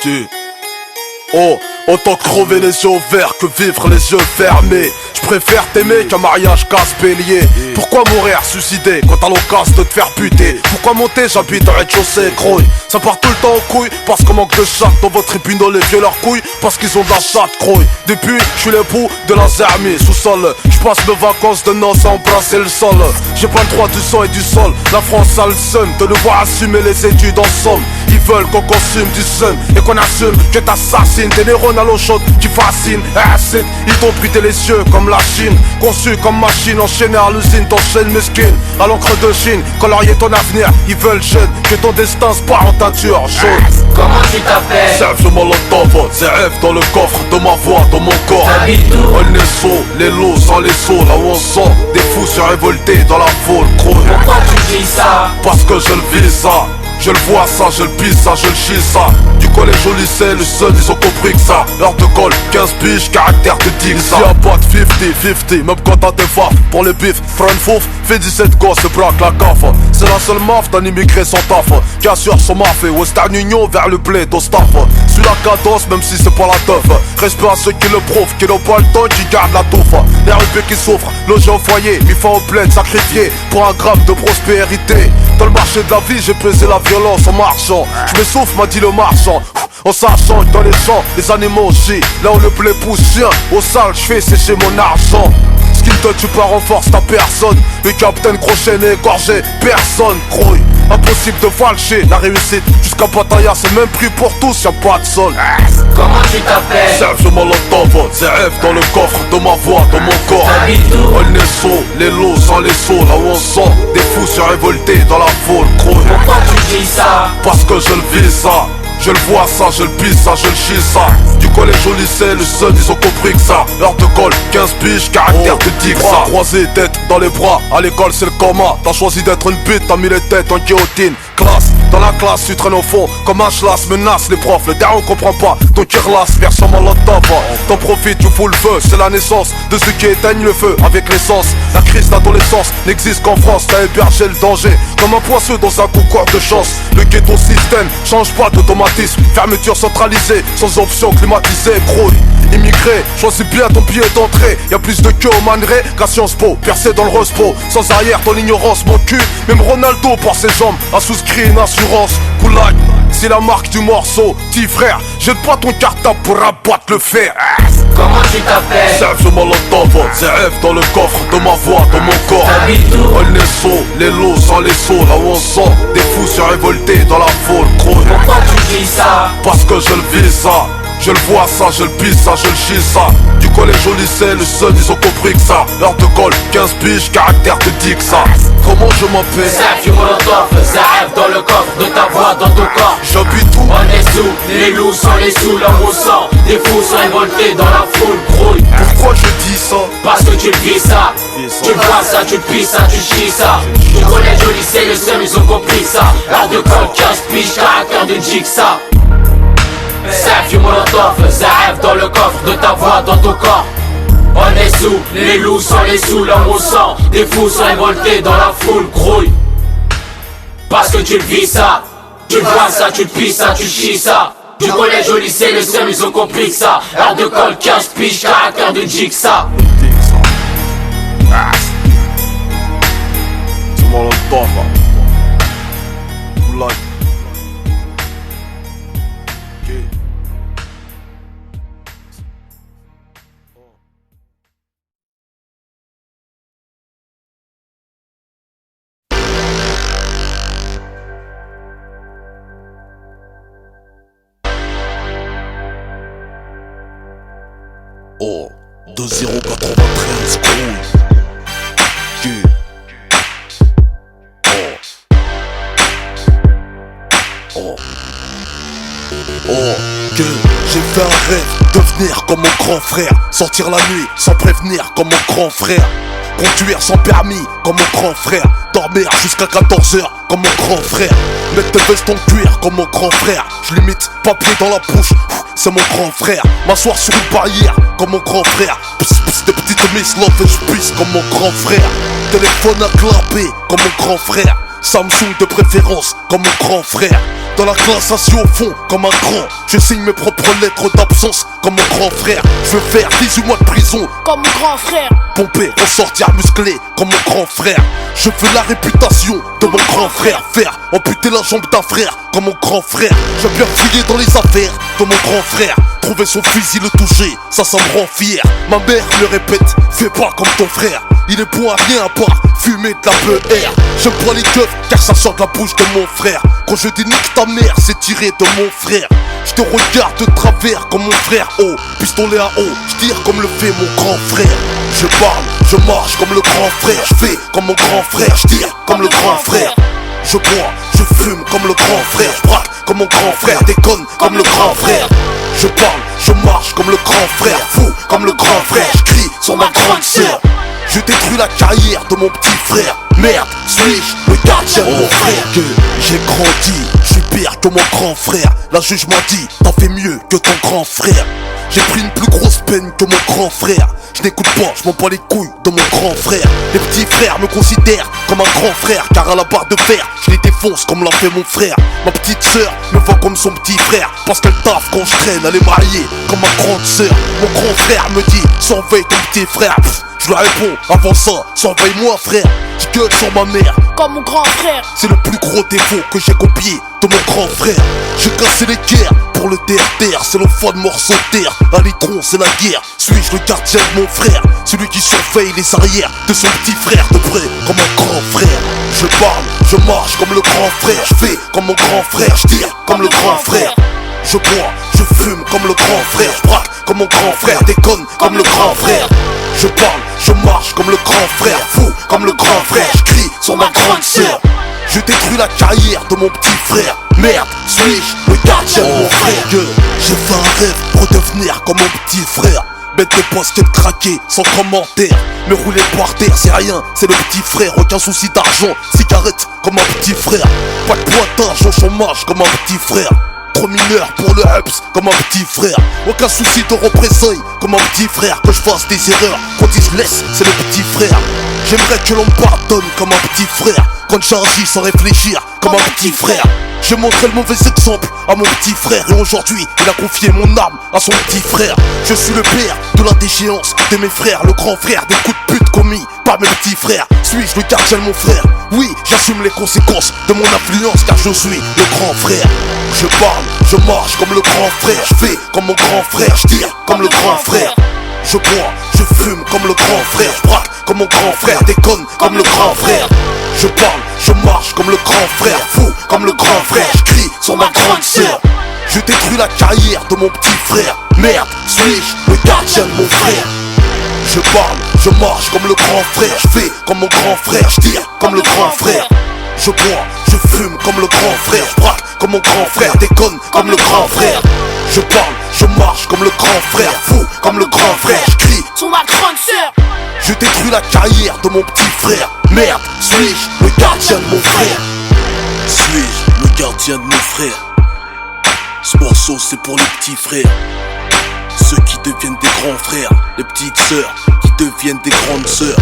Qui Oh, autant crever les yeux ouverts que vivre les yeux fermés. Je préfère t'aimer qu'un mariage casse-bélier. Pourquoi mourir suicidé quand t'as l'occasion de te faire buter? Pourquoi monter, j'habite au rez-de-chaussée, croille. Ça part tout le temps en couille parce qu'on manque de chatte dans votre tribunal, les vieux leurs couilles parce qu'ils ont de la chatte, croille. Depuis, je suis l'époux de la Zermi, sous-sol. Je passe mes vacances de noces à embrasser le sol. J'ai pas le droit du sang et du sol. La France a le seum de nous voir assumer les études en somme. Ils veulent qu'on consume du seum et qu'on assume que t'assassines des neurones à l'eau chaude qui fascinent. Ils t'ont brûlé les yeux comme la Chine, conçu comme machine enchaînée à l'usine, t'enchaînes mesquine à l'encre de Chine, colorier ton avenir. Ils veulent jeune que ton destin se part en teinture jaune. Comment tu t'appelles? Serge Molotov, c'est rêve dans le coffre de ma voix, dans mon corps. T'habites où? On est saut, les lots sans les sauts, là où on sent des fous se révolter dans la foule, croule. Pourquoi tu dis ça? Parce que je le vis ça. Je le vois ça, je le pisse ça, je le chie ça. Du collège au lycée, le seul ils ont compris que ça. Heure de colle, 15 piges, caractère de dick ça. Ici y'a pas de 50-50, même quand t'as des faf. Pour les bifs, front fouf, fait 17 gosses et braque la gaffe. C'est la seule maf d'un immigré sans taf qui assure son maf et Western Union vers le blé au staff. Suis la cadence même si c'est pas la teuf. Respect à ceux qui le prouvent, qui n'ont pas le temps, qui gardent la touffe. Les RUP qui souffrent, logés au foyer, mis fin au plaid, sacrifiés pour un gramme de prospérité. Dans le marché de la vie, j'ai pesé la violence en marchant. Je m'essouffle, m'a dit le marchand. En sachant que dans les champs, les animaux chient. Là où le blé pousse chien, au sale, je fais sécher mon argent. Skin te tu pas renforce ta personne. Le capitaine crochet n'est égorgé, personne grouille. Impossible de falcher la réussite. Jusqu'à Pattaya, c'est même prix pour tous, y'a pas de sol. Comment tu t'appelles? Serge Molotov, c'est rêve dans le coffre de ma voix, dans mon corps. T'habites où? On est saut, les lots sans les sauts, là où on sent des fous se révolter dans la foule, croule. Pourquoi tu dis ça? Parce que je le vis ça. Je le vois ça, je le pisse ça, je le chie ça. Du collège au lycée, le seul ils ont compris que ça. Heure de colle, 15 piges, caractère de dick ça. Croisé, tête dans les bras, à l'école c'est le coma. T'as choisi d'être une bite, t'as mis les têtes en guillotine. Classe, dans la classe tu traînes au fond. Comme un chlasse, menace les profs. Le dernier on comprend pas, donc il relasse, version Molotov. T'en profites, tu fous le feu, c'est la naissance de ceux qui éteignent le feu avec l'essence. La crise d'adolescence n'existe qu'en France. T'as hébergé le danger, comme un poisseux dans un concours de chance. Le ghetto système change pas d'automatisme. Fermeture centralisée, sans option climatisée, gros. Immigré, choisis bien ton billet d'entrée. Y'a plus de queue au manerai qu'à Sciences Po. Percé dans le Rospo, sans arrière ton ignorance, mon cul. Même Ronaldo pour ses jambes a souscrit une assurance. Goulag, c'est la marque du morceau. Petit frère, jette pas ton cartable pour abattre le fer. Comment tu t'appelles? Serge Molotov, c'est rêve dans le coffre de ma voix, dans mon corps. T'habites où? On est saut, les lots sans les sauts, là où on sent des fous se révolter dans la foule, croule. Pourquoi tu dis ça? Parce que je le vis ça. Je le vois ça, je le pisse ça, je le chie ça. Du collège au lycée, le seul ils ont compris que ça. Heure de colle, 15 piges, caractère de dick ça. Comment je m'appelle? Serge Molotov, ça rêve dans le coffre de ta voix, dans ton corps. J'habite où? On est sous, les loups sans les sous, l'homme au sang. Des fous sont révoltés dans la foule, grouille. Pourquoi je dis ça? Parce que tu le vis ça. Tu vois ça, tu pisses ça, tu chies ça. Du collège au lycée, le seul ils ont compris ça. Heure de colle, 15 piges, caractère de jigsaw. Serge Molotov, ça rêve dans le coffre de ta voix, dans ton corps. On est sous, les loups sans les sous, l'homme au sang. Des fous sont révoltés dans la foule, grouille. Parce que tu le vis ça. Tu vois ça, tu pisses ça, tu chies ça. Du collège au lycée, le seul ils ont compris que ça. Heure de colle, 15 piges, caractère de jigsaw. C'est Molotov. Goulag. Oh, 2093, gros. Que j'ai fait un rêve, devenir comme mon grand frère. Sortir la nuit sans prévenir comme mon grand frère. Conduire sans permis comme mon grand frère. Dormir jusqu'à 14h comme mon grand frère. Mettre des vestes en cuir comme mon grand frère. Je limite papier dans la bouche, c'est mon grand frère. M'asseoir sur une barrière comme mon grand frère. Des petites miss love et je pisse comme mon grand frère. Téléphone à clapper comme mon grand frère. Samsung de préférence comme mon grand frère. Dans la classe assis au fond comme un grand. Je signe mes propres lettres d'absence comme mon grand frère. Je veux faire 18 mois de prison comme mon grand frère. Pomper, ressortir musclé comme mon grand frère. Je veux la réputation de mon grand frère. Faire amputer la jambe d'un frère comme mon grand frère. Je viens fouiller dans les affaires de mon grand frère. Trouver son fusil, le toucher, ça me rend fier. Ma mère me répète, fais pas comme ton frère. Il est bon à rien à part fumer de la PER. J'aime pas les keufs car ça sort de la bouche de mon frère. Quand je dis nique ta mère, c'est tiré de mon frère. Je te regarde de travers comme mon frère. Oh, pistolet à eau, je tire comme le fait mon grand frère. Je parle, je marche comme le grand frère. Je fais comme mon grand frère, je tire comme le grand frère. Je bois, je fume comme le grand frère. Je braque comme mon grand frère, déconne comme le grand frère. Je parle, je marche comme le grand frère. Fou comme le grand frère, je crie sur ma grande sœur. Je détruis la carrière de mon petit frère. Merde, suis-je le gardien de mon frère? Que j'ai grandi, je suis pire que mon grand frère. La juge m'a dit, t'en fais mieux que ton grand frère. J'ai pris une plus grosse peine que mon grand frère. Je n'écoute pas, je m'en bats les couilles de mon grand frère. Les petits frères me considèrent comme un grand frère, car à la barre de fer, je les défonce comme l'a fait mon frère. Ma petite sœur me voit comme son petit frère, parce qu'elle taffe quand je traîne, elle est mariée comme ma grande sœur. Mon grand frère me dit, surveille ton petit frère. Je lui réponds, avant ça, surveille-moi frère. Je gueule sur ma mère comme mon grand frère. C'est le plus gros défaut que j'ai copié de mon grand frère. J'ai cassé les guerres pour le terre-terre. C'est le foie de morceau de terre. Un litron c'est la guerre. Suis-je le gardien de mon frère? Celui qui surveille les arrières de son petit frère de près comme un grand frère. Je parle, je marche comme le grand frère. Je fais comme mon grand frère, je tire comme le grand frère. Je bois, je fume comme le grand frère. Je braque comme mon grand frère, déconne comme le grand frère. Je parle, je marche comme le grand frère. Fou comme le grand frère, je crie sur ma grande sœur. Je détruis la carrière de mon petit frère. Merde, suis-je le gardien de mon frère? Que j'ai fait un rêve pour devenir comme mon petit frère. Bête de poste craqué, sans commentaire. Me rouler par terre, c'est rien, c'est le petit frère. Aucun souci d'argent, cigarette comme un petit frère. Pas de pointage au chômage comme un petit frère. Trop mineur pour le Hups comme un petit frère. Aucun souci de représailles comme un petit frère. Que je fasse des erreurs, quand il se laisse, c'est le petit frère. J'aimerais que l'on me pardonne comme un petit frère. Quand j'agis sans réfléchir comme un petit frère. J'ai montré le mauvais exemple à mon petit frère. Et aujourd'hui il a confié mon arme à son petit frère. Je suis le père de la déchéance de mes frères. Le grand frère des coups de pute commis par mes petits frères. Suis-je le gardien de mon frère? Oui, j'assume les conséquences de mon influence, car je suis le grand frère. Je parle, je marche comme le grand frère. Je fais comme mon grand frère, je tire comme le grand frère. Je bois, je fume comme le grand frère. Je braque comme mon grand frère, déconne comme le grand frère. Je parle, je marche comme le grand frère. Fou comme le grand frère, je crie sur ma grande sœur. Je détruis la carrière de mon petit frère. Merde, suis-je le gardien de mon frère? Je parle, je marche comme le grand frère. Je fais comme mon grand frère, je tire comme le grand frère. Je bois, je fume comme le grand frère. Je braque comme mon grand frère, déconne comme le grand frère. Je parle, je marche comme le grand frère. Fou comme le grand frère, je crie sur ma grande sœur. Je détruis la carrière de mon petit frère. Merde, suis-je le gardien de mon frère? Suis-je le gardien de mon frère? Ce morceau c'est pour les petits frères, ceux qui deviennent des grands frères, les petites sœurs qui deviennent des grandes sœurs.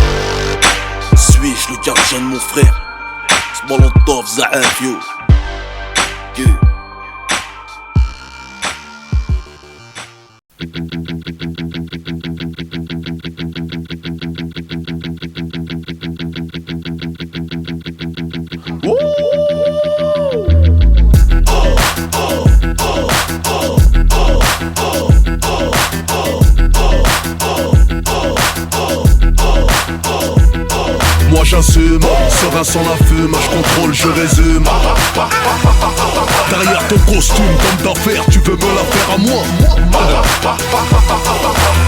Suis-je le gardien de mon frère? Molotov Zaaf yo. Moi j'assume, serein sans la fume, je contrôle, je résume. Derrière ton costume, comme d'affaires, tu veux me la faire à moi?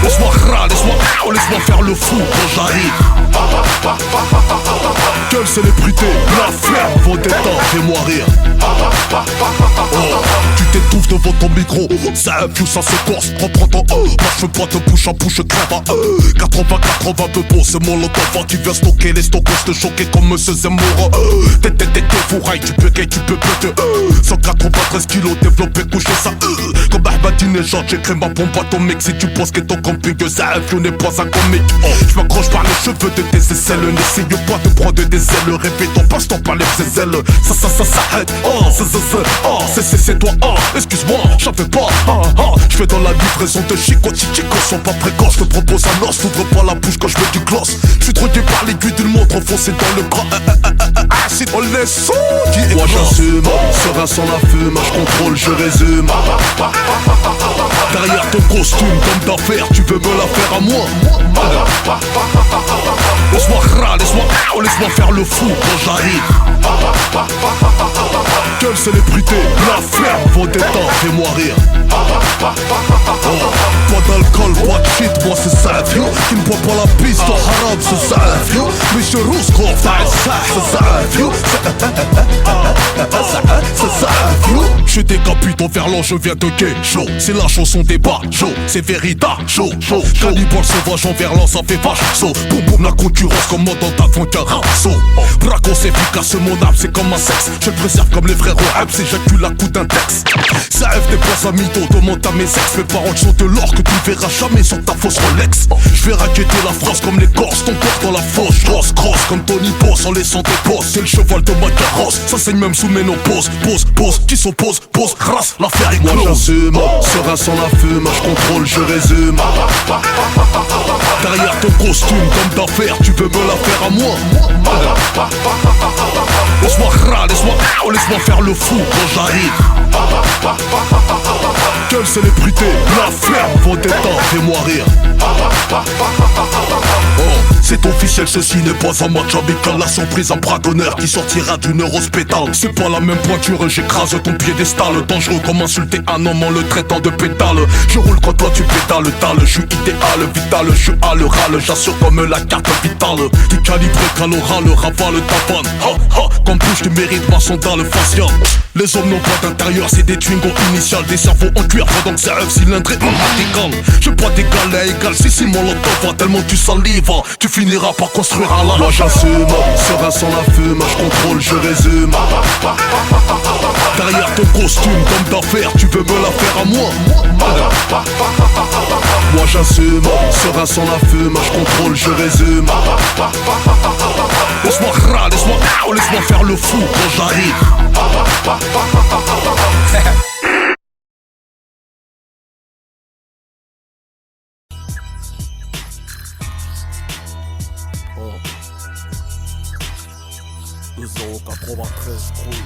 Laisse-moi faire le fou quand j'arrive. Quelle célébrité, la ferme, vos détentes, fais-moi rire. Oh, tu t'étouffes devant ton micro, ça infuse, ça se corse, reprends ton moi je fais pas de bouche à bouche, crève à 80 peu beau, c'est mon lotova qui vient stocker les stockos, te choquer comme Monsieur Zemmour. T'es fourraille, tu peux péter, sans 93 kilos développé couché ça comme Ahmadinejad. J'écris ma bombe atomique. Si tu penses que ton camping ça n'est pas un comique. Je m'accroche par les cheveux de tes aisselles. N'essaye pas de prendre des ailes. Répétons passe-temps par les ailes. Ça aide. C'est toi. Excuse-moi, j'en fais pas. Je fais dans la livraison de Chico. Si Chico sont pas précoces, je te propose un os. T'ouvres pas la bouche quand je mets du gloss. Je suis drogué par l'aiguille d'une montre enfoncée dans le bras. Si on les sons qui est moi j'assume, serein sans la fume. Je contrôle, je résume. Derrière ton costume d'homme d'affaires, tu veux me la faire à moi. Laisse-moi faire le fou quand j'arrive. Quelle célébrité, la flamme, vos détentes, fais-moi rire. Pas d'alcool, pas de shit, moi c'est ça, vieux. Qui ne boit pas la piste, au haram, c'est ça, vieux. Monsieur Rouskov, c'est ça, vieux. C'est ça, vieux. Je décapite en verlan, je viens de gay, chaud. C'est la chanson des bas, chaud. C'est Vérita, chaud. Cannibal sauvage en verlan, ça fait vache, saut. Boum boum, la concurrence commande dans ta frontière, saut. Bracos efficace, mon âme, c'est comme un sexe. Je le préserve comme les frères au Habs, j'éjacule à coup d'index. Ça F des poisses à mytho, demande à mes ex. Mes parents sont de l'or que tu ne verras jamais sur ta fausse Rolex. Je vais raqueter la France comme les Corses, ton corps dans la fosse. Grosse comme Tony Boss en laissant tes bosses. C'est le cheval de ma carrosse, ça saigne même sous ménopause. Pose, qui s'oppose, pose, race, l'affaire est close. Moi j'assume, serein sans la fume. Je contrôle, je résume. Derrière ton costume d'homme d'affaires, tu veux me la faire à moi. Laisse-moi faire le fou quand j'arrive. Quelle célébrité, la flamme, vos détentes, fais-moi rire. C'est officiel, ceci n'est pas un match amical. La surprise, un bras d'honneur qui sortira d'une hospétale. C'est pas la même pointure, j'écrase ton piédestal. Dangereux comme insulter un homme en le traitant de pétale. Je roule quand toi tu pétales, je suis idéal, vital, je suis à l'oral. J'assure comme la carte vitale. Du calibré qu'à l'oral, ravale ta panne. Comme bouche tu mérites ma sandale faciale. Les hommes n'ont pas d'intérieur, c'est des Twingo initiales. Des cerveaux en cuir, pendant que c'est un cylindré en radical. Je pas d'égal à égal, si mon lot va tellement tu salives. Tu finiras par construire un lama. Moi j'assume, serein sans la fume. Je contrôle, je résume. Derrière ton costume d'homme d'affaires, tu veux me la faire à moi. Moi j'assume, serein sans la fume. Je contrôle, je résume. Laisse-moi faire le fou quand j'arrive. Oh. 2,93 trouille.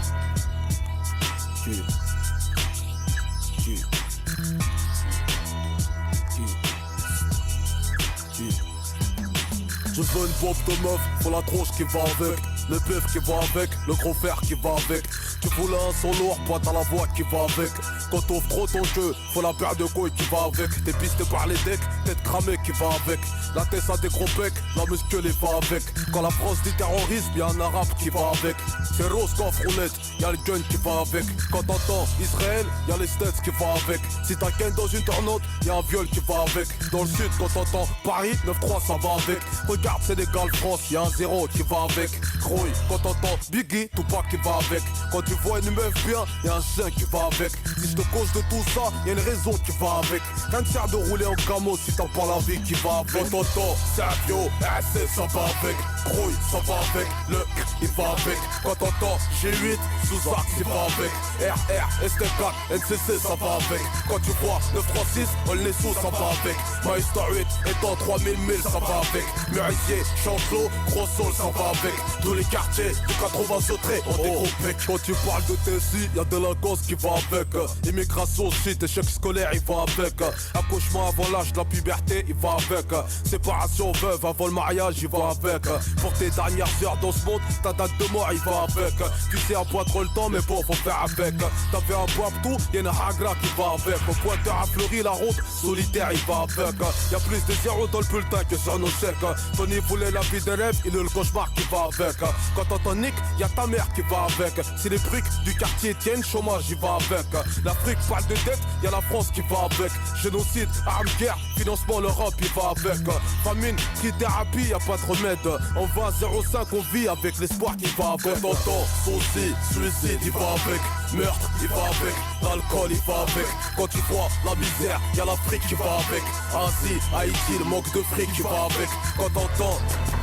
Je veux une bombe de meuf, faut la tronche qui va avec. Le bœuf qui va avec, le gros fer qui va avec. Tu voulais un son lourd, pointe à la voix qui va avec. Quand t'offres trop ton jeu, faut la paire de couilles qui va avec. T'es pisté par les decks, tête cramée qui va avec. La tête a des gros pecs, la musculée va avec. Quand la France dit terrorisme, y'a un arabe qui va avec. C'est rose coffre roulette, y'a le gun qui va avec. Quand t'entends Israël, y'a les States qui va avec. Si t'as ken dans une tornade, y'a un viol qui va avec. Dans le sud, quand t'entends Paris, 9-3 ça va avec. Regarde Sénégal, France, y'a un 0 qui va avec. Croy, quand t'entends Biggie, Tupac qui va avec. Quand tu vois une meuf bien, y'a un chien qui va avec. Si je te cause de tout ça, y'a une raison qui va avec. Rien ne sert de rouler en camo si t'as pas la vie qui va avec. Quand t'entends Sergio, RC ça va avec. Croy, ça va avec. Le il va avec. Quand t'entends G8, Sous-Arc il va avec. RR, ST4, NCC ça va avec. Quand tu vois 936, Olnesso ça va avec. Maestar 8 étant 3000 ça va avec. Murisier, Chancelot, Gros Sol ça va avec. Tous les quartiers du 80 sauterés ont des gros pecs. Quand tu parles de Tessie, y'a délinquance qui va avec. Immigration, shit, échec scolaire il va avec. Accouchement avant l'âge de la puberté il va avec. Séparation veuve avant le mariage il va avec. Pour tes dernières heures dans ce monde, ta date de mort il va avec. Tu sais à pas trop le temps mais bon faut faire avec. T'avais un bois-tout, y'a une hagra qui va avec. Au pointeur a fleuri la route, solitaire il va avec. Y'a plus de zéro dans le bulletin que sur nos chèques. Tony voulait la vie de rêve, il est le cauchemar qui va avec. Quand t'entends Nick, y'a ta mère qui va avec. Si les fric du quartier tienne, chômage il va avec. L'Afrique parle de dette, y'a la France qui va avec. Génocide, armes, guerre, financement, l'Europe il va avec. Famine, trithérapie, y'a pas de remède. En 20-05 on vit avec l'espoir qui va avec. Quand t'entends saucisse, suicide il va avec. Meurtre il va avec. L'alcool il va avec. Quand tu vois la misère, y'a l'Afrique qui va avec. Asie, Haïti, le manque de fric qui va avec. Quand t'entends,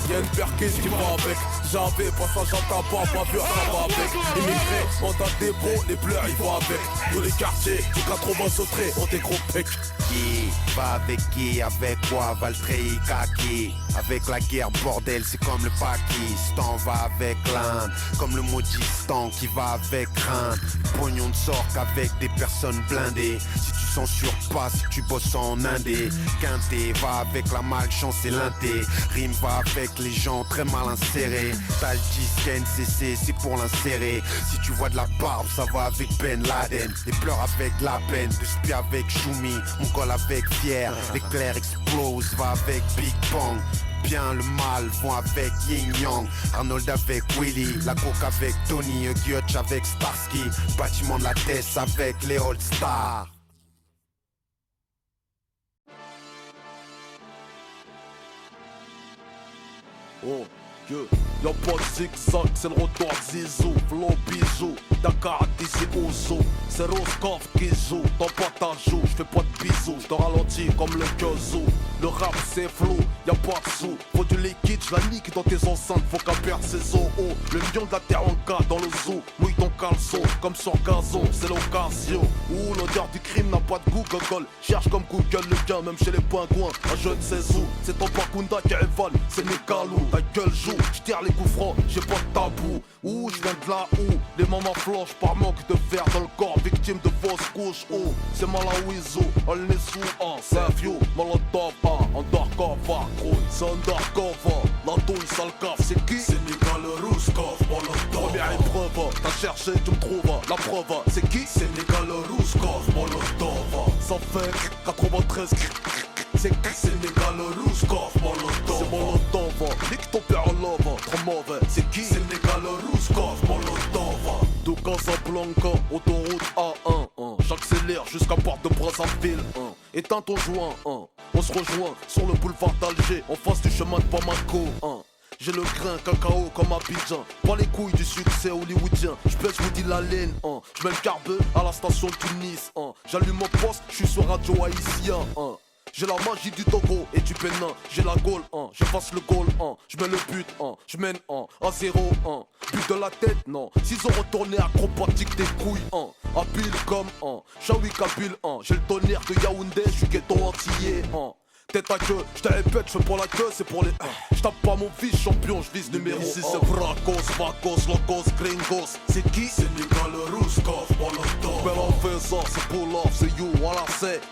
y'a une perquise qui va avec. J'avais passage à tabac, bavure ça va avec. Immigrés, on t'a des beaux, les pleurs ils vont avec. Tous les quartiers du 80 sauterés ont des gros pecs. Qui va avec qui, avec quoi, va le treillis kaki. Avec la guerre bordel c'est comme le Pakistan. Va avec l'Inde, comme le Maudistan qui va avec crainte. Pognon ne sort qu'avec des personnes blindées. Si tu censures pas, si tu bosses en indé. Quinté, va avec la malchance et l'inté. Rime va avec les gens très mal insérés. T'as le disque NCC, c'est pour l'insérer. Si tu vois de la barbe, ça va avec Ben Laden. Les pleurs avec la peine, de spi avec Choumi. Mon col avec Pierre, l'éclair explose, va avec Big Bang. Bien le mal vont avec Yin Yang. Arnold avec Willy, la coke avec Tony, Huggy Hutch avec Starsky. Bâtiment de la Tess avec les All Stars. Oh, y'a pas de zigzag, c'est le retour de Zizou. Flow bijou, Dakar d'ici Ouzou. C'est Roscoff qui joue, dans pas ta joue. J'fais pas de bisous, j'te ralentis comme le Kazoo. Le rap c'est flou, y'a pas de sous. Faut du liquide, j'la nique dans tes enceintes. Faut qu'à perdre ses os. Oh, le lion de la terre en cas dans le zoo. Mouille ton caleçon, comme sur gazon, c'est l'occasion. Ouh, l'odeur du crime n'a pas de goût, gogol. Cherche comme Google le gain, même chez les pingouins. Un je ne sais où, c'est ton Bakunda qui rivale, c'est Nécalou. Ta gueule joue, j'tire les coups francs, j'ai pas de tabou. Ouh, j'viens de là où les mamans flanchent par manque de fer dans le corps, victime de fausses couches. Oh, c'est Malawizo, on est sous un, c'est un vieux, Molotov, undercover, gros, c'est undercover. La douille, sale caf, c'est qui? C'est Nicolas Rouskov, Molotov. Première épreuve, t'as cherché, tu me trouves, la preuve, c'est qui? C'est Nicolas Rouskov, Molotov. Ça fait 93. C'est Nicolas Rouskov, Molotov. C'est Molotov, nique ton père en love, trop mauvais. C'est qui? C'est Nicolas Rouskov, Molotov. De Casablanca, autoroute A1, j'accélère jusqu'à Porte de Brazzaville, éteins ton joint, on se rejoint sur le boulevard d'Alger, en face du chemin de Bamako, J'ai le grain cacao comme Abidjan. Pas les couilles du succès hollywoodien. J'pèse Woody la laine, J'mets le carbe à la station de Tunis, J'allume mon poste, j'suis sur radio haïtien, J'ai la magie du Togo et du Bénin. J'ai la Gaule, j'efface le goal, J'mets le but, j'mène, à 0, But de la tête, non. S'ils ont retourné acrobatique des couilles, Habile comme, Shawi Kabyle, J'ai le tonnerre de Yaoundé, j'suis ghetto antillais, Tête à queue, j'te répète, j'fais pour la queue, c'est pour les. J'tape pas mon fils champion, j'vise numéro 1. Ici c'est Bracos, Vacos, Locos, Gringos. C'est qui? C'est Nicolas Rouskov, Molotov. Belle en faisant, c'est pull off, c'est you, voilà c'est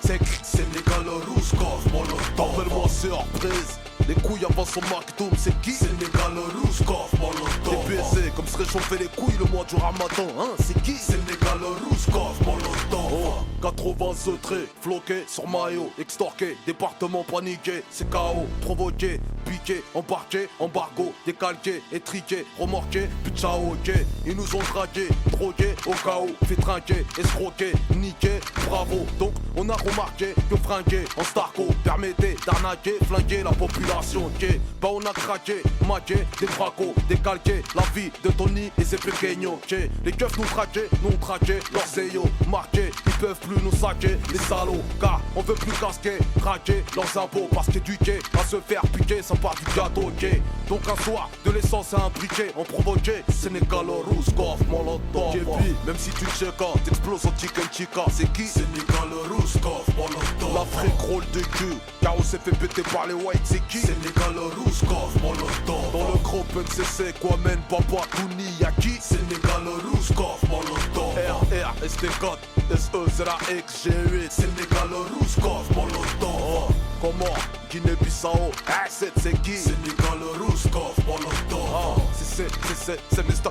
Nicolas Rouskov, Molotov. Appelle-moi surprise. Les couilles avant son McDoom, c'est qui? C'est Nicolas Rouskov, Molotov. T'es baisé comme se réchauffer les couilles le mois du Ramadan, c'est qui? C'est Nicolas Rouskov, Molotov. 80 traits, floqué sur maillot, extorqué, département paniqué, c'est KO, provoqué, piqué, embarqué, embargo, décalqué, étriqué, remorqué, puis ciao, ok. Ils nous ont dragué, drogué, au KO, fait trinquer, escroqué, niqué, bravo. Donc on a remarqué que fringuer en starco permettait d'arnaquer, flinguer la population, ok. Bah on a craqué, maqué, des bracos, décalqué, la vie de Tony et ses pequeños, ok. Les keufs nous traquaient, nous on traquait, leurs zéos, marqués, ils peuvent plus nous saquer, les salauds, car on veut plus casquer, craquer leurs impôts, parce qu'éduquer à se faire piquer, ça part du gâteau, ok. Donc un soir, de l'essence à un briquet, on provoquait, c'est Nicolas Rouskov, Molotov. JP, même si tu checkas, t'exploses en chicken chica, c'est qui? C'est Nicolas Rouskov, Molotov. L'Afrique roule de cul, car on s'est fait péter par les whites, c'est qui? C'est Nicolas Rouskov, Molotov. Dans le groupe NCC, quoi mène Papa Touni, y'a qui? C'est Nicolas Rouskov, Molotov. RR, ST4, SE, ZRX, G8, c'est Nicolas Rouskov, Molotov. Comment? Guinée-Bissau, c'est qui? C'est Nicolas Rouskov, Molotov. C'est Mr.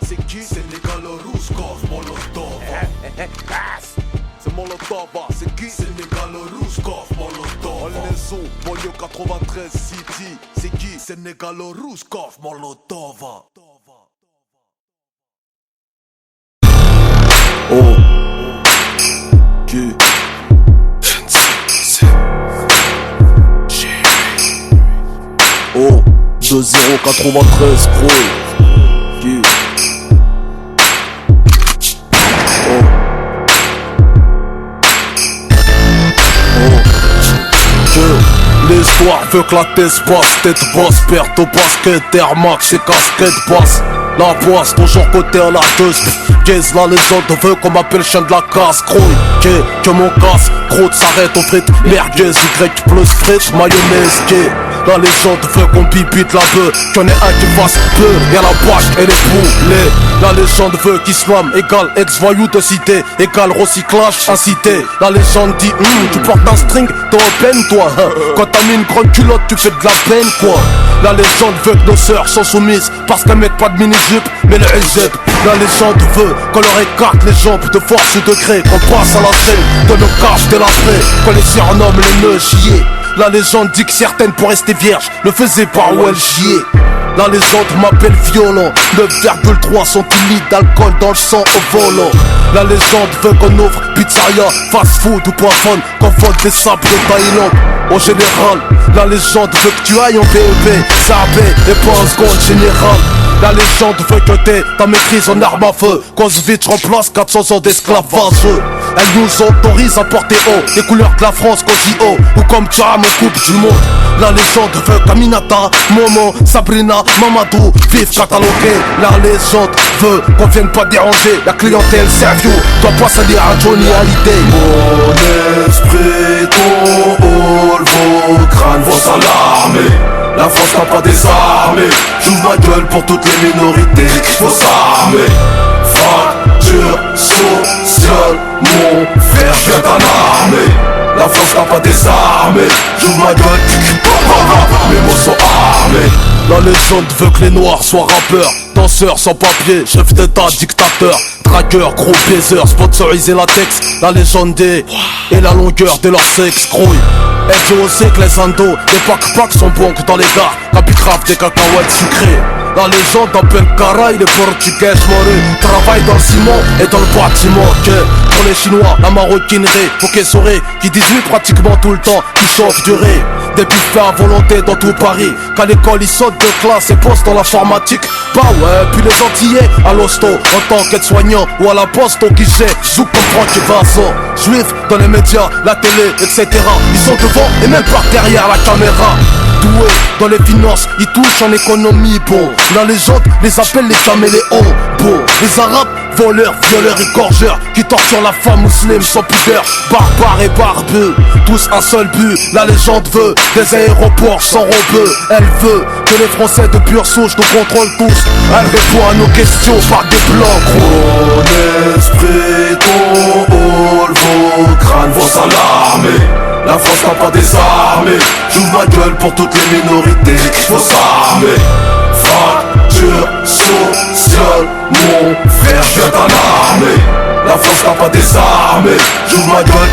C'est qui? C'est Nicolas Rouskov, Molotov. C'est Molotov, c'est qui? C'est Nicolas Rouskov, Molotov. On est sous, banlieue 93 City. C'est qui? C'est Nicolas Rouskov, Molotov. 2093, gros. Yeah. L'histoire veut que la thèse passe, tête basse, perte au basket, Air Max et casquette basse. La boisse, toujours côté à la teuse. Qu'est-ce la légende veut qu'on m'appelle chien de la casse, gros. Que mon casse, gros s'arrête aux frites. Merguez, Y plus frites, mayonnaise, la légende veut qu'on bibite la bœuf, qu'il y en ait un qui fasse peu, et à la bâche et les poulets. La légende veut qu'islam égale ex-voyou de cité, égale recyclage incité. La légende dit, tu portes un string, t'es en peine toi, hein. Quand t'as mis une grande culotte, tu fais de la peine quoi. La légende veut que nos sœurs sont soumises, parce qu'elles mettent pas de mini-jupe, mais le hijab. La légende veut qu'on leur écarte les jambes de force ou de gré, qu'on passe à la scène de nos caches délabrées, qu'on les surnomme les nœuds chiés. La légende dit que certaines pour rester vierges le faisaient par où elles chiaient. La légende m'appelle violent, 9,3 centilitres d'alcool dans le sang au volant. La légende veut qu'on ouvre pizzeria, fast food ou poisson, qu'on vole des sables de Thaïlande. Au général, la légende veut que tu ailles en BEP, Sabé et pas en seconde générale. La légende veut que t'aies ta maîtrise en arme à feu, qu'Auschwitz remplace 400 ans d'esclavage. Elle nous autorise à porter haut les couleurs de la France qu'au JO ou comme Tcham en Coupe du Monde. La légende veut qu'Aminata, Momo, Sabrina, Mamadou vivent catalogués. La légende veut qu'on vienne pas déranger la clientèle Servio, doit pas s'allier à Johnny Hallyday. Mon esprit, ton hall, vos crânes vont s'alarmer. La France n'a pas désarmé. J'ouvre ma gueule pour toutes les minorités. Faut s'armer. Fracture sociale, mon frère vient d'un armée. La France n'a pas désarmé. J'ouvre ma gueule, mes mots sont armés. La légende veut que les noirs soient rappeurs, danseurs sans papier, chef d'état, dictateur, dragueur, gros baiseur, sponsorisé latex. La légende est et la longueur de leur sexe, grouille. Elle veut aussi que les indos, les pack-packs sont bons que dans les gares, la bicrave des cacahuètes sucrées. La légende appelle Caraï, les portugais morus travaillent dans le ciment et dans le bâtiment. Que pour les chinois, la maroquinerie, faut qu'ils sauraient qui 18 pratiquement tout le temps, qui chauffe du riz. Des buffets à volonté dans tout Paris. Qu'à l'école ils sautent de classe et postent dans l'informatique. Bah ouais, puis les Antillais à l'hosto, en tant qu'aide-soignant ou à la poste au guichet, zouk comme Franck et Vincent. Juifs dans les médias, la télé, etc. Ils sont devant et même par derrière la caméra. Doués dans les finances, ils touchent en économie, bon. La légende les appelle les caméléons, bon. Les arabes, voleurs, violeurs et gorgeurs, qui torturent la femme musulmane sans pudeur. Barbares et barbeux, tous un seul but. La légende veut des aéroports sans robeux. Elle veut que les Français de pure souche nous contrôlent tous. Elle répond à nos questions par des blancs, gros. Mon esprit, ton hall, vos crânes vont s'alarmer. La France n'a pas désarmé. J'ouvre ma gueule pour toutes les minorités. Faut s'armer. Fracture sociale, mon frère vient d'un armée. La France n'a pas désarmé. J'ouvre ma gueule,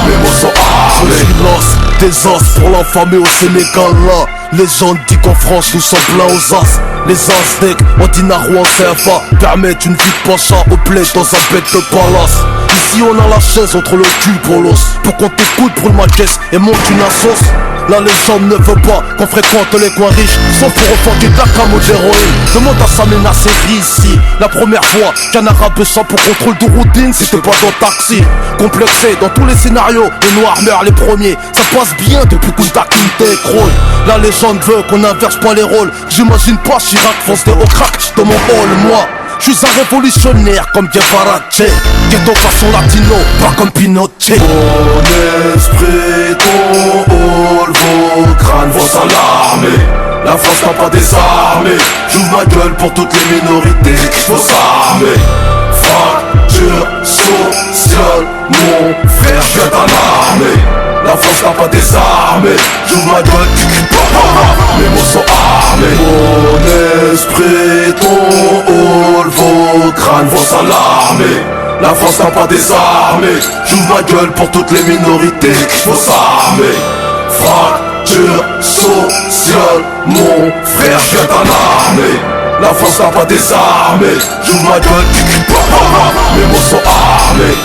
mes mots sont armés. Silence, des os pour l'infamé au Sénégal là. Les gens disent qu'en France nous sommes pleins aux as. Les Aztèques, en dinar ou en CFA, permettent une vie de pacha au bled dans un bête de palace. Ici on a la chaise entre le cul pour l'os. Pour qu'on t'écoute, brûle ma caisse et monte une assos. La légende ne veut pas qu'on fréquente les coins riches, sauf pour refonder de la cam ou de l'héroïne. Demande à Samina Seri ici. La première fois qu'un arabe sans pour contrôle de routine, c'était pas dans taxi. Complexé dans tous les scénarios, les noirs meurent les premiers. Ça passe bien depuis Kunta Kinte Kroll. La légende veut qu'on inverse pas les rôles. J'imagine pas Chirac foncer au crack dans mon hall, moi. Je suis un révolutionnaire comme Guevara, ghetto façon latino, pas comme Pinochet. Mon esprit, ton hall, vos crânes vont s'alarmer. La France n'a pas désarmé. J'ouvre ma gueule pour toutes les minorités. Faut s'armer. Fracture sociale, mon frère vient d'un armée. La France n'a pas désarmé. J'ouvre ma gueule, mes mots sont armés. Mon esprit, ton hall, vos crânes vont s'alarmer. La France n'a pas désarmé. J'ouvre ma gueule pour toutes les minorités. Faut s'armer. Fracture sociale, mon frère vient d'un armée. La France n'a pas désarmé. J'ouvre ma gueule, mes mots sont armés.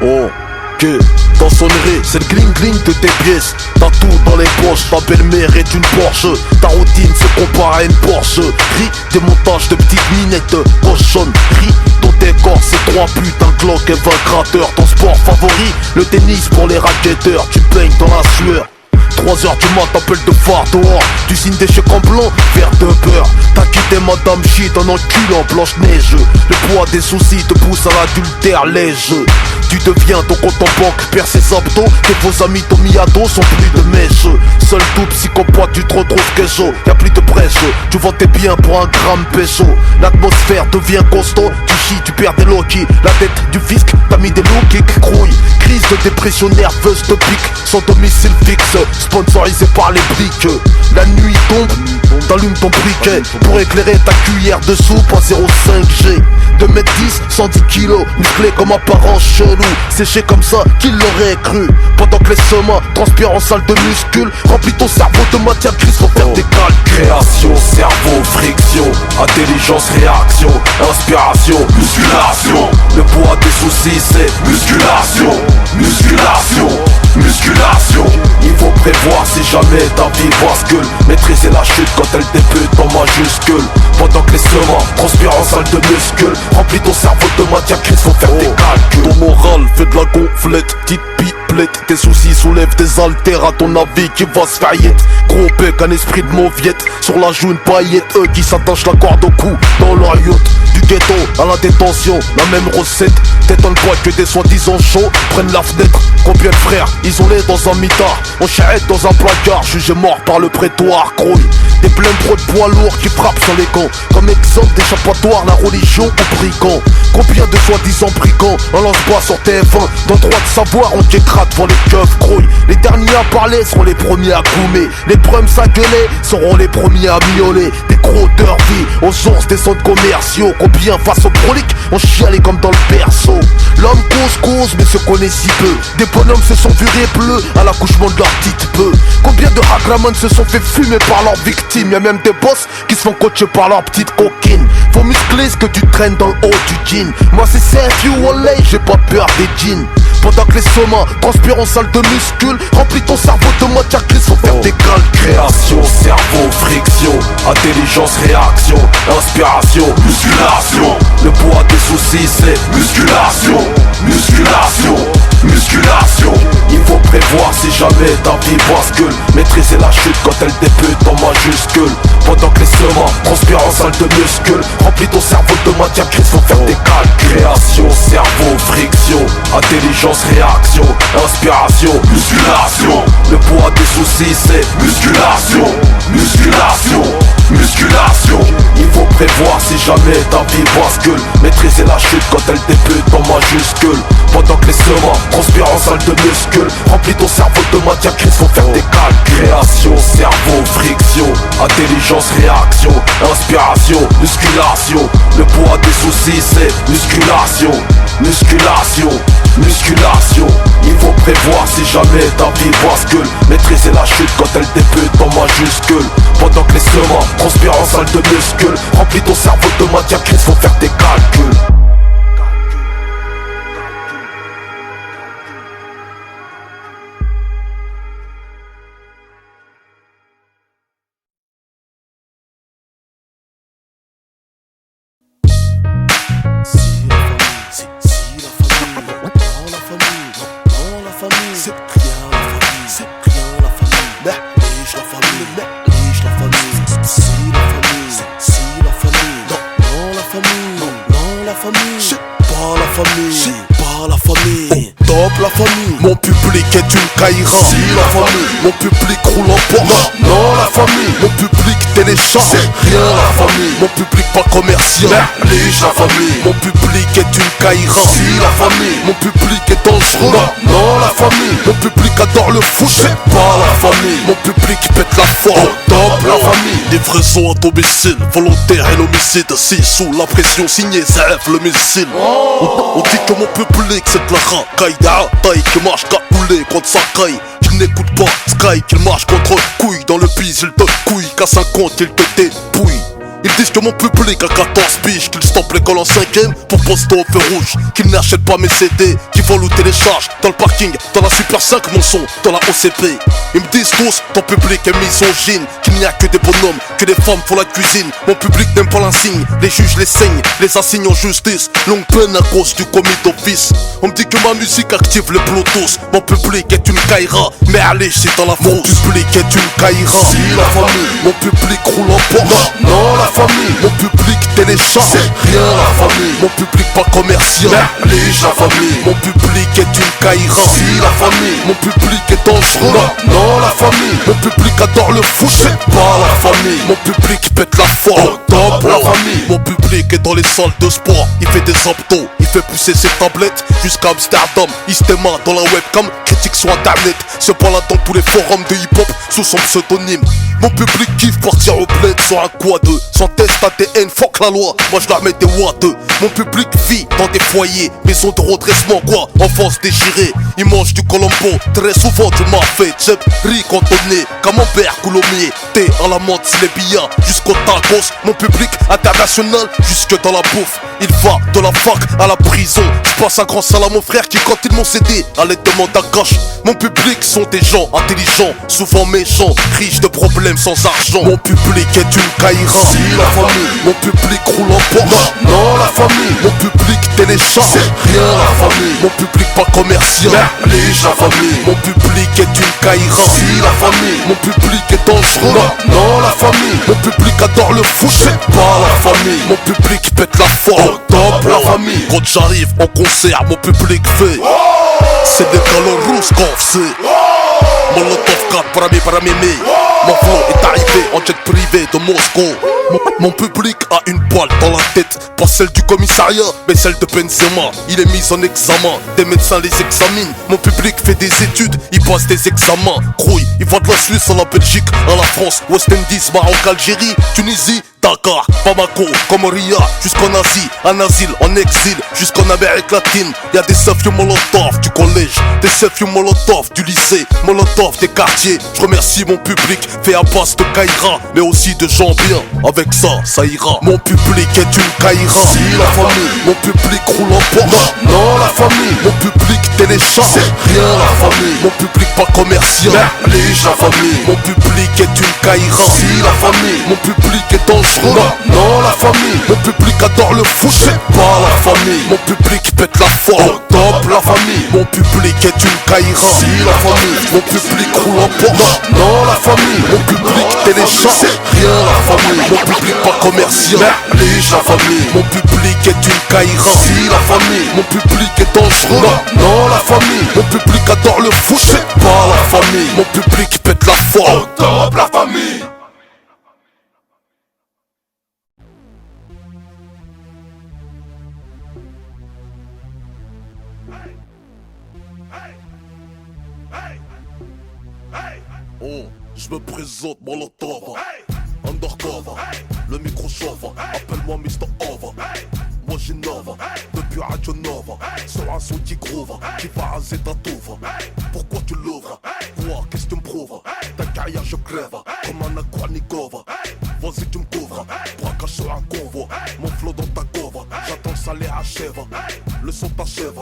Ok, dans sonnerie, c'est le gling-gling de tes pièces. T'as tout dans les poches, ta belle-mère est une Porsche. Ta routine se compare à une Porsche. Ris des montages de petites minettes cochonnes. Ris ton décor, c'est 3 putains de Glock et 20 crateurs. Ton sport favori, le tennis pour les racketteurs. Tu baignes dans la sueur. 3h du mat, t'appelles de phare dehors. Tu signes des chèques en blanc, verre de beurre. T'as quitté madame shit en enculant Blanche-Neige. Le poids des soucis te pousse à l'adultère léger. Tu deviens ton compte en banque, perds ses abdos. Tes faux amis t'ont mis à dos, sont plus de mèche. Seul tout psychopathe, tu te retrouves chaud. Y'a plus de brèche, tu vends tes biens pour un gramme pécho. L'atmosphère devient costaud, tu chies, tu perds des loquis. La tête du fisc, t'as mis des loups qui crouillent. Crise de dépression nerveuse te pique, sans domicile fixe, sponsorisé par les briques. La nuit tombe, t'allumes ton briquet pour éclairer ta cuillère de soupe en 0,5G. 2m10, 110 kilos, musclé comme apparent chelou. Séché comme ça, qui l'aurait cru. Pendant que les semas transpirent en salle de muscule, remplis ton cerveau de matière grise pour faire des calculs. Création, cerveau, friction, intelligence, réaction, inspiration, musculation. Le poids des soucis c'est musculation, musculation, musculation. Il faut prévoir si jamais ta vie bascule. Maîtriser la chute quand elle débute en majuscule. Pendant que les semas transpirent en salle de muscule, remplis ton cerveau de matière grise pour faire des calculs. Ton moral fait de la gonflette, petite pipelette. Tes soucis soulèvent des haltères à ton avis qui va se faillite. Gros bec, un esprit de mauviette. Sur la joue une paillette, eux qui s'attachent la corde au cou dans leur yacht. Du ghetto à la détention, la même recette. T'étonnes quoi que des soi-disant chauds prennent la fenêtre. Combien de frères isolés dans un mitard, on charrette dans un placard, jugé mort par le prétoire. Crouille, des pleins de poids lourds qui frappent sur les camps. Comme exemple d'échappatoire, la religion ou brigand. Combien de soi-disant brigands, un lance-bas sur TF1. Dans droit de savoir, on t'écrase devant les keufs grouilles. Les derniers à parler seront les premiers à goumer. Les prums à gueuler seront les premiers à miauler. Des gros dervis aux sources des centres commerciaux. Combien face au prolique, on chialait comme dans le berceau. L'homme cause, mais se connaît si peu. Des bonhommes se sont vurés bleus à l'accouchement de leur petite peu. Combien de hackraman se sont fait fumer par leurs victimes. Y'a même des boss qui se font coacher par leur petite coquine. Faut muscler ce que tu traînes dans le haut du jean. Moi c'est Sergio Wallay, j'ai pas peur des jeans. Pendant que les somas transpirent en salle de muscule, remplis ton cerveau de matière grise, faut faire des calculs. Création, cerveau, friction, intelligence, réaction, inspiration, musculation. Le poids des soucis c'est musculation, musculation, musculation. Il faut prévoir si jamais ta vie bascule. Maîtriser la chute quand elle débute en majuscule. Pendant que les semas transpirent en salle de muscule, remplis ton cerveau de matière grise, faut faire des calculs. Création, cerveau, friction, intelligence, réaction, inspiration, musculation. Le poids des soucis c'est musculation, musculation, musculation. Il faut prévoir si jamais ta vie bascule. Maîtriser la chute quand elle débute en majuscule. Pendant que les semas transpirent en salle de muscule, remplis ton cerveau de matière grise, faut faire des calculs. Création, cerveau, friction, intelligence, réaction, inspiration, musculation. Le poids des soucis c'est musculation, musculation, musculation. Il faut prévoir si jamais ta vie bascule. Maîtriser la chute quand elle débute en majuscule. Pendant que les semas transpirent en salle de muscule, remplis ton cerveau de matière grise, faut faire des calculs. Mon public public est une caïra. Si la famille, mon public roule en Porsche. non la famille, Mon public télécharge. c'est rien la famille, Mon public pas commercial. néglige la famille. Mon public est une caïra. Si la famille, Mon public est dangereux. non la famille, Mon public adore le foot. c'est pas la famille. Mon public pète la forme. Au top la famille, Livraison à domicile, volontaire et l'homicide. Si sous la pression, signé ZF le missile. On dit que mon public c'est de la racaille. Taille qui marche capoulé contre sa caille. Qu'il n'écoute pas Sky, qu'il marche contre couille. Dans le bise il te couille, qu'à 50 il te dépouille. Ils disent que mon public a 14 piges, qu'ils stoppent l'école en 5ème pour poster au feu rouge, qu'ils n'achètent pas mes CD, qu'ils volent ou téléchargent dans le parking, dans la Super 5 mon son, dans la OCP. Ils me disent tous, ton public est misogyne, qu'il n'y a que des bonhommes, que des femmes font la cuisine. Mon public n'aime pas l'insigne, les juges les saignent, les assignent en justice. Longue peine à cause du commis d'office. On me dit que ma musique active le Bluetooth. Mon public est une caïra, mais allez c'est dans la frousse. Mon public est une caïra. si la famille, Mon public roule en Porsche. non la famille, Mon public télécharge. c'est rien la famille, Mon public pas commercial. néglige la famille. Mon public est une caïra. Si la famille, Mon public est dangereux. non la famille, Mon public adore le foot. c'est pas la famille. Mon public pète la forme. Au top la famille, Mon public est dans les salles de sport. Il fait des abdos, il fait pousser ses tablettes jusqu'à Amsterdam. Il se démarre dans la webcam, critique sur internet. Se là dans tous les forums de hip-hop sous son pseudonyme. Mon public kiffe partir au bled sur un quad, sans test ADN, fuck la loi. Moi je leur mets des watts. Mon public vit dans des foyers, maison de redressement quoi, enfance déchirée. Ils mangent du colombo, très souvent du mafé. Jeb, riz cantonné, camembert, coulommier. Thé à la menthe, les billards, jusqu'au tacos. Mon public international, jusque dans la bouffe. Il va de la fac à la prison. Je passe un grand salam à mon frère qui quand ils m'ont cédé allait demander à cash. Mon public sont des gens intelligents, souvent méchants, riches de problèmes sans argent. Mon public est une caïra. si la famille, Mon public roule en Porsche. non la famille, Mon public télécharge. c'est rien la famille, Mon public pas commercial. néglige la famille. Mon public est une caïra. Si la famille, Mon public est dangereux. non la famille, Mon public adore le foot. c'est pas la famille. Mon public pète la forme. Au top la famille, Quand j'arrive en concert, mon public fait c'est des galons rousses qu'on fait. Molotov 4 para mémé. Mon flow est arrivé en jet privé de Moscou. Mon public a une balle dans la tête. Pas celle du commissariat, mais celle de Benzema. Il est mis en examen, des médecins les examinent. Mon public fait des études, il passe des examens. Grouille, il va de la Suisse à la Belgique, à la France, West Indies, Maroc, Algérie, Tunisie, Dakar, Bamako, Comoria, jusqu'en Asie, en asile, en exil, jusqu'en Amérique latine. Y'a des selfies Molotov du collège, des selfies Molotov du lycée, Molotov des quartiers. Je remercie mon public, fait à base de caïra, mais aussi de gens bien. Avec ça ira. Mon public est une caïra. si la famille, Mon public roule en Porsche. non la famille, Mon public télécharge. c'est rien la famille, Mon public pas commercial. néglige la famille. Mon public est une caïra. Si la famille, Mon public est dangereux. non la famille, Mon public adore le foot. c'est pas la famille. Mon public pète la forme. Au top la famille, Mon public est une caïra. si la famille, Mon public roule en Porsche. non la famille, Mon public télécharge. c'est rien la famille. Mon public pas commercial. Néglige la famille, Mon public est une caïra. si la famille, Mon public est dangereux. non la famille, Mon public adore le foot. c'est pas la famille. Mon public pète la forme. Au top la famille. Oh, je me présente Molotov. Undercover, le micro chauffe. Appelle-moi Mr. Over. Moi j'innove, depuis Radio Nova. Sur un son qui groove, qui va raser ta touve. Pourquoi tu l'ouvres? Quoi, qu'est-ce que tu me prouves? Ta carrière je crève, comme un Akwanikov. Vas-y tu me couvres, braquage sur un convoi. Mon flow dans ta couvre, j'attends le salaire achève. Le son t'achève,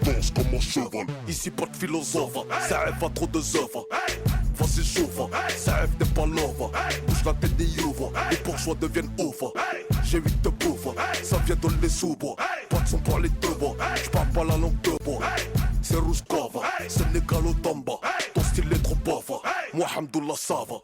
danse comme un cheval. Ici pas de philosophe, ça rêve à trop de œuvres. Vas-y chauffe, ça rêve n'est pas love. Bouge la tête des ouvres, les bourgeois deviennent ouf. J'ai 8 de pauvres, ça vient de les sous-bois. Pas de son pour les deux bois, j'parle pas la langue de bois. C'est Rouskova, c'est Négalo Tamba. Ton style est trop pauvre, moi Hamdoullah ça va.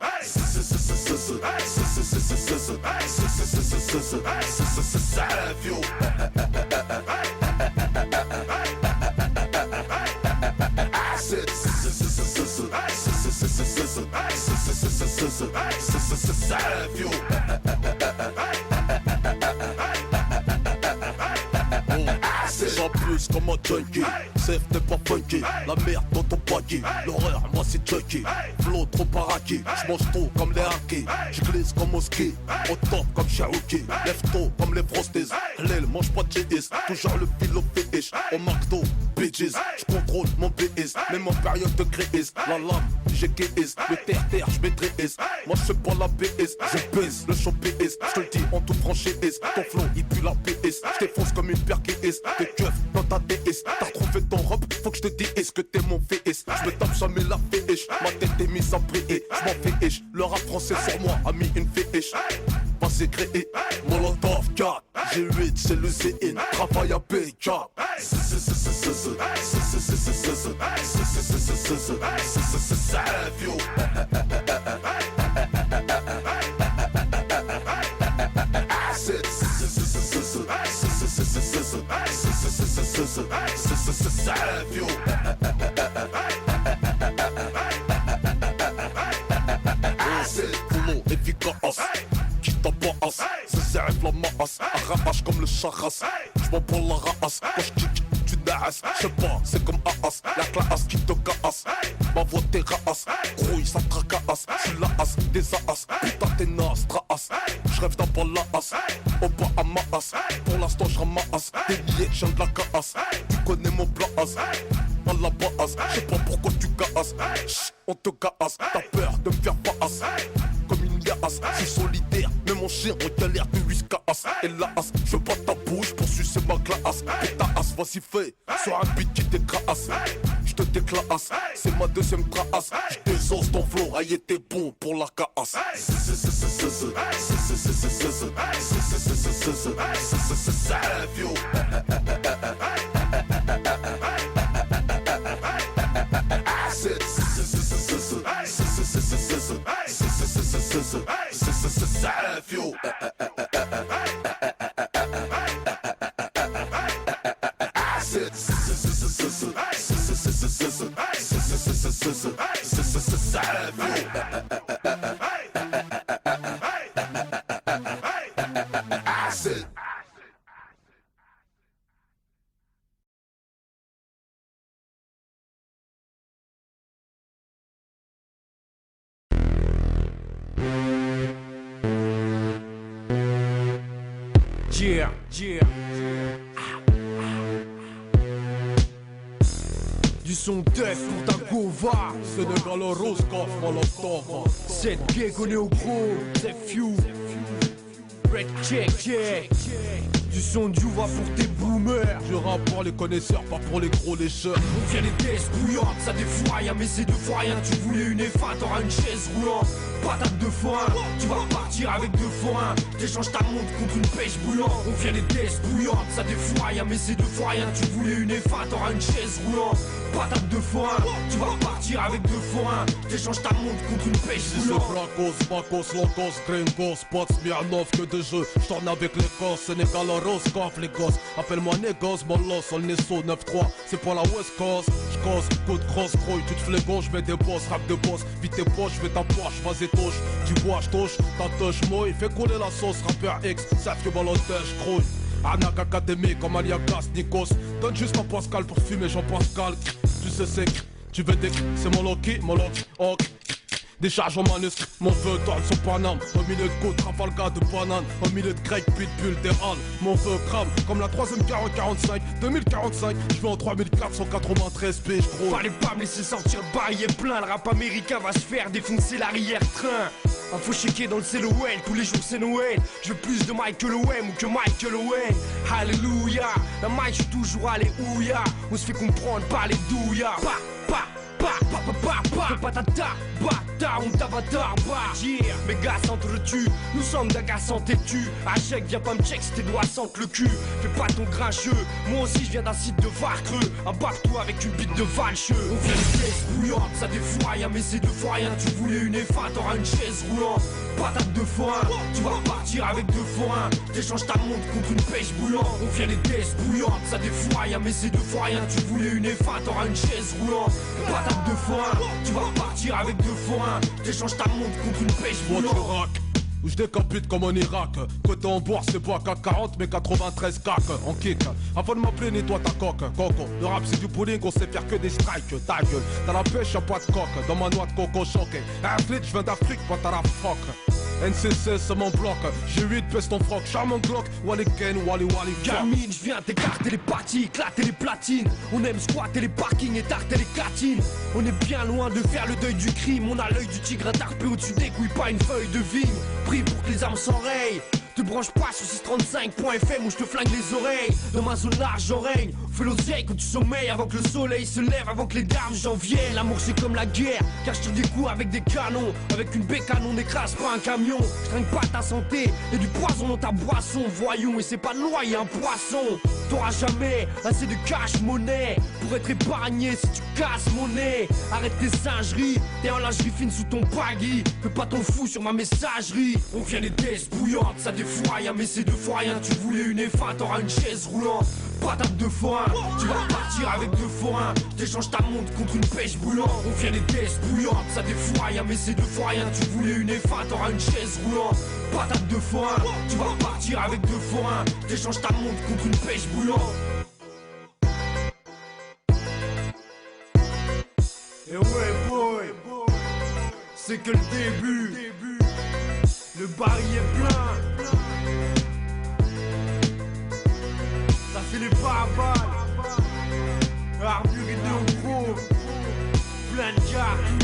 plus comme un junkie. Safe t'es pas funky, la merde dans ton paquet. L'horreur, moi c'est Chucky. Flow trop paraki, j'mange tôt comme les hackers. J'glisse comme au ski, au top comme Cherokee. Lève tôt comme les frosties. L'aile mange pas de GS, toujours le philo PH. Au McDo, bitches, j'contrôle mon BS. Même en période de crise, la lame, j'ai KS. Le terre-terre, j'maîtrise. Moi j'suis pas la BS, je baisse le show PS. J'te le dis en toute franchise, ton flow il pue la PS. J't'effonce comme une paire KS, tes keufs dans ta DS. T'as retrouvé ton robe, faut que j'te dise est-ce que t'es mon VS. J'me tape jamais la FH, ma tête est mise à briller. J'm'en fais ish, le rap français sur moi a mis une FH. Vas-y créé, Molotov 4, G8 c'est le CN, travaille à PK. Boulot efficace, qui t'embrasse, c'est la masse, arrache comme le charras. J'm'en prends la race, quand j'kick, tu naasses. J'sais pas, c'est comme Aas, la classe qui te casse. Ma voix t'es raas, grouille ça tracasse. J'suis la as, des as, putain t'es naze, traas. J'rêve d'un bal la as, au bas à ma as. Pour l'instant j'ramasse, des billets, j'viens de la casse. Tu connais mon plan as, à la base. J'sais pas pourquoi tu casses, on te casse. T'as peur de me faire pas as, comme une liasse. J'suis solidaire, mais mon chien en galère de whiskas. Et la as, je veux pas ta bouche pour sucer ma glace. Et ta as, vas-y fais, sur un beat qui déclasse. J'te déclasse, c'est ma deuxième trace. J'désosse ton flow, aïe t'es bon pour la casse. Yeah, yeah. Du son def pour ta gova. Sénégal Roscoff, Molotov. Cette pied qu'on est au gros. C'est few. Red check, check. Du son du va pour tes boomers. Je rappe pour les connaisseurs, pas pour les gros lécheurs. On vient les tests bouillantes, ça défoue rien, mais c'est deux fois rien. Tu voulais une F1, t'auras une chaise roulante. Patate de foin, tu vas repartir avec deux forains. T'échanges ta montre contre une pêche bouillante. On vient les tests bouillantes, ça défoue rien, mais c'est deux fois rien. Tu voulais une F1, t'auras une chaise roulante. Patate de foin, tu vas repartir avec deux forains. T'échanges ta montre contre une pêche bouillante. Si c'est Bracos, Bacos, Locos, Gringos, Spots, Smirnov, que de jeux. J'tourne avec les gosses, Sénégal Roscoff, les gosses. Appelle-moi Négos, Molos, on est saut 9-3. C'est pour la West Coast, j'cose, coup de cross, grouille, tu te flégon, j'mets des boss, rap de boss. Vite tes poches, j'fais ta poche, vas-y touche. Tu vois, j'touche, ta touche, moi, il fait couler la sauce. Rappeur X, savent que balotage, grouille. Anak Académie comme Aliagas, Nikos. Donne juste un Pascal pour fumer Jean-Pascal. Tu sais c'est, tu veux des, c'est mon Loki, ok. Décharge en manuscrit, mon feu dans son Paname. Au milieu de côte, Trafalgar de banane. Au milieu de grec, pitbull, des halles. Mon feu crame, comme la 3ème 4045 2045, je vais en 3493 piges, gros. Fallait pas me laisser sortir le bail est plein. Le rap américain va se faire défoncer l'arrière-train. Un faux chéquier dans le CLON, tous les jours c'est Noël. Je veux plus de Michael Owen ou que Michael Owen. Alléluia, la mic j'suis toujours alléluia. On se fait comprendre par les douillas. Fais pas ta bâtard, on t'avatar, yeah. Mes gars s'entretuent, nous sommes d'agaçants têtus. Achèque, viens pas me check si tes doigts sentent le cul. Fais pas ton grincheux, moi aussi je viens d'un site de Varcreux. Abarque-toi avec une bite de valcheux. On vient des pièces bouillantes, ça défoue rien, mais c'est deux fois rien. Tu voulais une F1, t'auras une chaise roulante. Patate de foin, tu vas repartir avec deux forains. T'échanges ta montre contre une pêche bouillante. On vient des tests bouillantes, ça défoue rien, mais c'est deux fois rien. Tu voulais une F1, t'auras une chaise roulante. Patate de foin, tu vas repartir avec deux forains. T'échanges ta montre contre une pêche Moi bouillante. tu rack, où je décapite comme en Irak. Côté en bourse, c'est pas CAC 40 mais 93 CAC en kick. Avant de m'appeler, nettoie ta coque, coco. Le rap c'est du bowling, on sait faire que des strikes. Ta gueule, t'as la pêche, y'a pas de coque. Dans ma noix de coco choqué. Athlète, je viens d'Afrique, pas t'as la froc. NCC c'est mon bloc, G8 pèse ton froc, charmant Glock, Wally Ken, Wally Wally. Gamine, je viens t'écarter les parties, éclater les platines. On aime squatter les parkings et tarter les catines. On est bien loin de faire le deuil du crime. On a l'œil du tigre attarpé au-dessus des couilles, pas une feuille de vigne. Pris pour que les armes s'enrayent. Te branche pas sur 635.fm où je te flingue les oreilles. Dans ma zone large j'en règne. Fais l'oseille quand tu sommeilles avant que le soleil se lève, avant que les dames j'en viennent. L'amour c'est comme la guerre, car je tire des coups avec des canons. Avec une bécane on n'écrase pas un camion. Je trinque pas ta santé, et du poison dans ta boisson. Voyons, et c'est pas de loi, y'a un poisson. T'auras jamais assez de cash monnaie pour être épargné si tu casses mon nez. Arrête tes singeries, t'es en lingerie fine sous ton baggy. Fais pas ton fou sur ma messagerie. On vient les tests bouillantes, ça défouraille, mais c'est deux fois rien. Tu voulais une F1, t'auras une chaise roulante. Patate de forain, tu vas partir avec deux forains. T'échanges ta montre contre une pêche bouillante. On vient les tests bouillantes, ça défouraille, mais c'est deux fois rien. Tu voulais une F1, t'auras une chaise roulante. Patate de forain, tu vas partir avec deux forains. T'échanges ta montre contre une pêche bouillante. Et ouais boy, c'est que le début. Le baril est plein. Ça fait les barbares. Armure et deux gros. Plein de cartouches.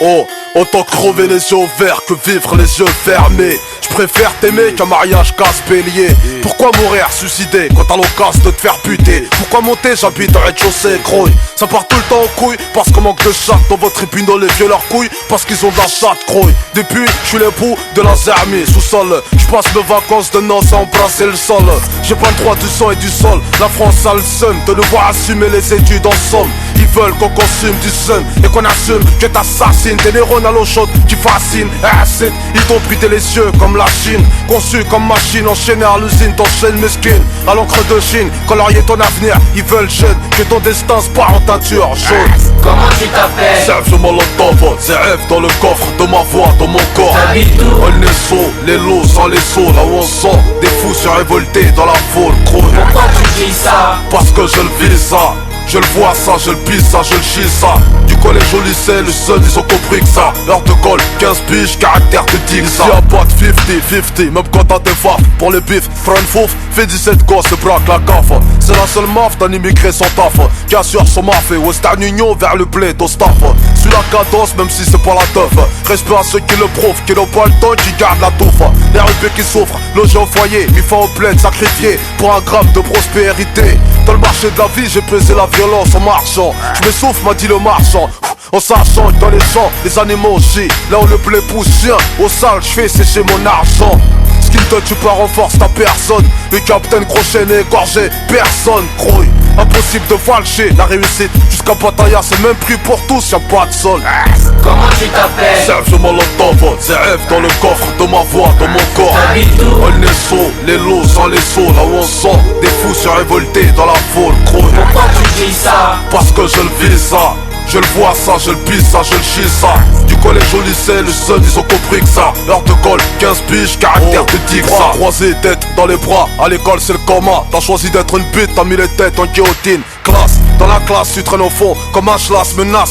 Oh, autant crever les yeux ouverts que vivre les yeux fermés. Je préfère t'aimer qu'un mariage casse-bélier. Pourquoi mourir suicidé quand t'as l'occasion de te faire buter? Pourquoi monter, j'habite au rez-de-chaussée, croille. Ça part tout le temps en couille, parce qu'on manque de chatte dans votre tribunal, les vieux leurs couilles, parce qu'ils ont de la chatte, croille. Depuis, je suis l'époux de la zermie, sous-sol. J'passe mes vacances de noces à embrasser le sol. J'ai pas le droit du sang et du sol. La France a le seum de devoir assumer les études en somme. Ils veulent qu'on consume du seum et qu'on assume que t'assassines des neurones à l'eau chaude qui fascinent. Acide, ils t'ont bridé les yeux comme la Chine. Conçu comme machine, enchaînée à l'usine, t'enchaînes mesquine. À l'encre de Chine, colorier ton avenir. Ils veulent jeune que ton destin se part en teinture jaune. Comment tu t'appelles? Serve Molotov, c'est rêve dans le coffre de ma voix, dans mon corps. T'habites où? On est saut, les lots sans les sauts, là où on sent des fous se révolter dans la foule, gros. Pourquoi tu dis ça? Parce que je le vis ça. Je le vois ça, je le pisse ça, je le chie ça. Du collège au lycée, les seuls ils ont compris que ça. Heure de colle, 15 piges, caractère de tigre. Ici y'a pas de 50-50, même quand t'as des faffes. Pour les bifs, frère fouf, fait 17 gosses, se braque la gaffe. C'est la seule maf d'un immigré sans taf qui assure son maf et Western Union vers le bled au staff. Suis la cadence même si c'est pas la teuf. Respect à ceux qui le prouvent, qui n'ont pas le temps, qui gardent la touffe. Les RUP qui souffrent, logés au foyer, mi fin au plein, sacrifiés pour un gramme de prospérité. Dans le marché de la vie, j'ai pesé la violence en marchant. Je m'essouffle, m'a dit le marchand. En sachant que dans les champs, les animaux aussi. Là où le blé pousse chien, au sale, je fais sécher mon argent. Ce qui te tue pas renforce ta personne. Le capitaine Crochet n'est égorgé, personne grouille. Impossible de falcher la réussite. Jusqu'à Pattaya, c'est même prix pour tous, y'a pas de sol. Comment tu t'appelles? Serge Molotov, c'est rêve dans le coffre de ma voix, dans mon corps. T'habites où? On est saut, les lots sans les sauts, là où on sent des fous se révolter dans la foule, grouille. Pourquoi tu dis ça? Parce que je le vis ça. Je le vois ça, je le pisse ça, je le chie ça. Du collège au lycée, les seuls ils ont compris que ça. Heure de colle, 15 piges, caractère de tigre ça. Croisé, tête dans les bras, à l'école c'est le coma. T'as choisi d'être une bite, t'as mis les têtes en guillotine. Classe, dans la classe tu traînes au fond, comme un schlass menace.